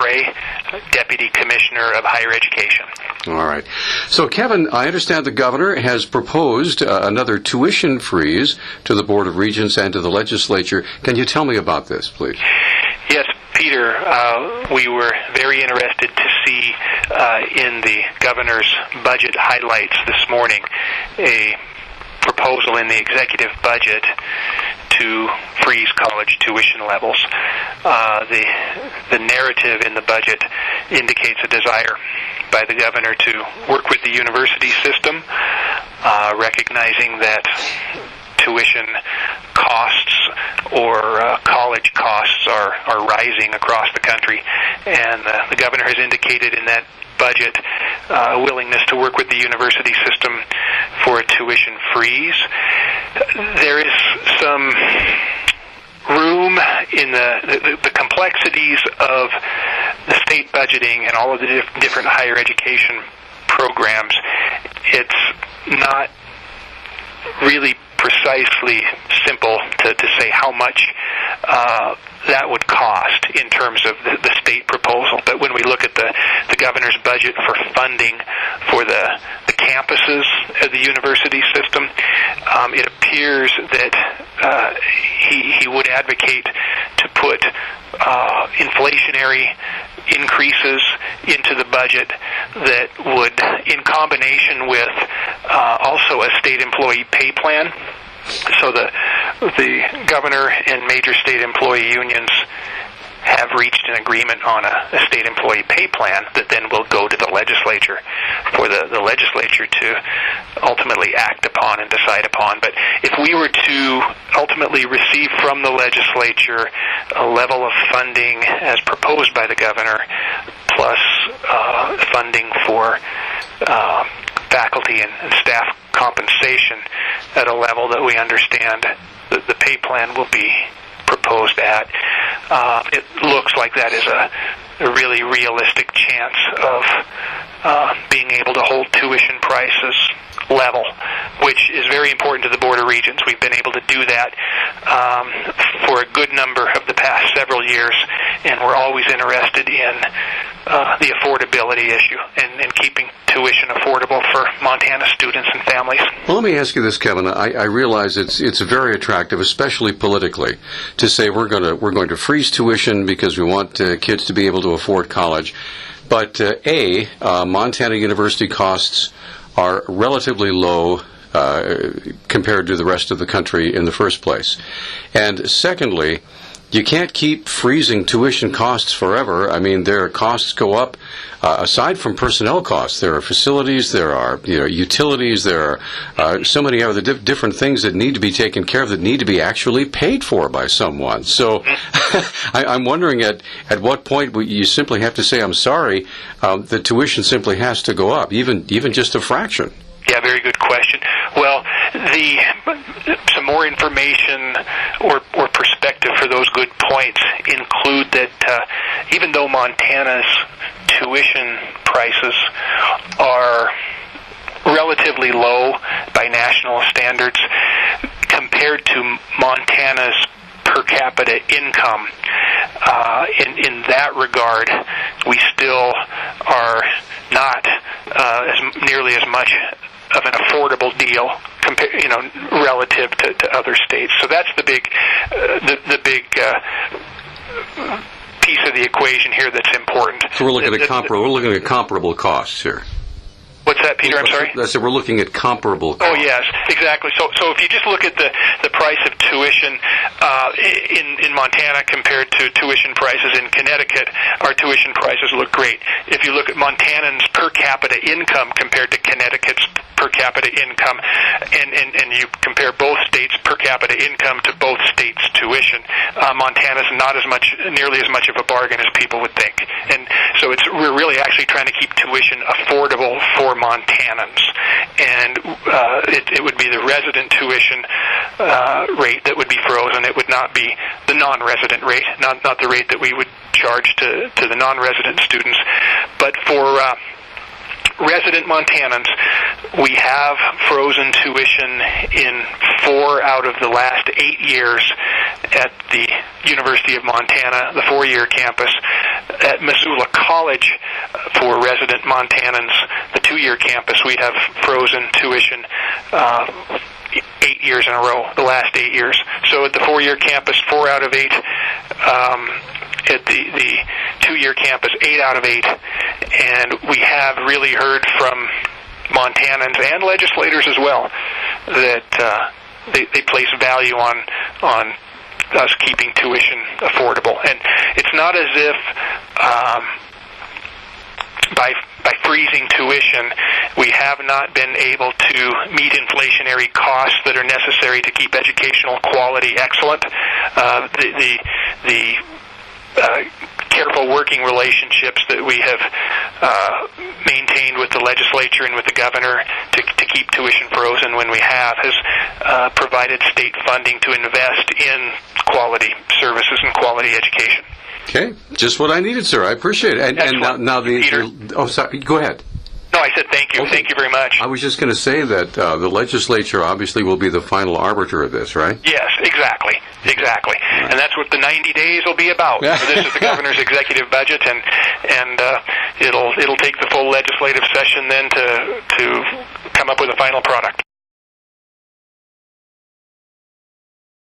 Gray, Deputy Commissioner of Higher Education. All right. So, Kevin, I understand the governor has proposed another tuition freeze to the Board of Regents and to the legislature. Can you tell me about this, please? Yes, Peter, we were very interested to see in the governor's budget highlights this morning a proposal in the executive budget to freeze college tuition levels. The narrative in the budget indicates a desire by the governor to work with the university system, recognizing that tuition costs or college costs are rising across the country, and the governor has indicated in that budget a willingness to work with the university system for a tuition freeze. There is some room in the complexities of the state budgeting and all of the different higher education programs. It's not really precisely simple to say how much that would cost in terms of the state proposal. But when we look at the governor's budget for funding for the campuses of the university system, it appears that he would advocate to put inflationary increases into the budget that would, in combination with also a state employee pay plan. So the governor and major state employee unions have reached an agreement on a state employee pay plan that then will go to the legislature for the legislature to ultimately act upon and decide upon. But if we were to ultimately receive from the legislature a level of funding as proposed by the governor, plus funding for faculty and staff compensation at a level that we understand that the pay plan will be proposed at, it looks like that is a really realistic chance of being able to hold tuition prices level, which is very important to the Board of Regents. We've been able to do that for a good number of the past several years, and we're always interested in the affordability issue and keeping tuition affordable for Montana students and families. Well, let me ask you this, Kevin. I realize it's very attractive, especially politically, to say we're going to freeze tuition because we want kids to be able to afford college. But Montana University costs are relatively low compared to the rest of the country in the first place. And secondly, you can't keep freezing tuition costs forever. I mean, their costs go up. Aside from personnel costs, there are facilities, there are utilities, there are so many other different things that need to be taken care of that need to be actually paid for by someone. So I'm wondering at what point you simply have to say, I'm sorry, the tuition simply has to go up, even just a fraction. Yeah, very good question. Well, some more information or perspective for those good points include that even though Montana's tuition prices are relatively low by national standards, compared to Montana's per capita income, in that regard, we still are not nearly as much of an affordable deal, relative to other states. So that's the big piece of the equation here that's important. So we're looking at comparable costs here. What's that, Peter? I'm sorry? So we're looking at comparable costs. Oh, yes, exactly. So if you just look at the price of tuition in Montana compared to tuition prices in Connecticut, our tuition prices look great. If you look at Montanans' per capita income compared to Connecticut's per capita income, and you compare both states' per capita income to both states' tuition, Montana's not nearly as much of a bargain as people would think. And so we're really actually trying to keep tuition affordable for Montanans, and it would be the resident tuition rate that would be frozen. It would not be the non-resident rate, not the rate that we would charge to the non-resident students. But for resident Montanans, we have frozen tuition in 4 out of the last 8 years at the University of Montana, the 4-year campus. at Missoula College for resident Montanans, the 2-year campus, we have frozen tuition 8 years in a row, the last 8 years. So at the 4-year campus, 4 out of 8. At the 2-year campus, 8 out of 8. And we have really heard from Montanans and legislators as well that they place value on us keeping tuition affordable. And it's not as if by freezing tuition we have not been able to meet inflationary costs that are necessary to keep educational quality excellent. The careful working relationships that we have maintained with the legislature and with the governor to keep tuition frozen when we have has provided state funding to invest in quality services and quality education. Okay, just what I needed, sir. I appreciate it. And now Peter. Sorry, go ahead. No, I said thank you. Okay. Thank you very much. I was just going to say that the legislature obviously will be the final arbiter of this, right? Yes, exactly. Right. And that's what the 90 days will be about. So this is the governor's executive budget, and it'll take the full legislative session then to come up with a final product.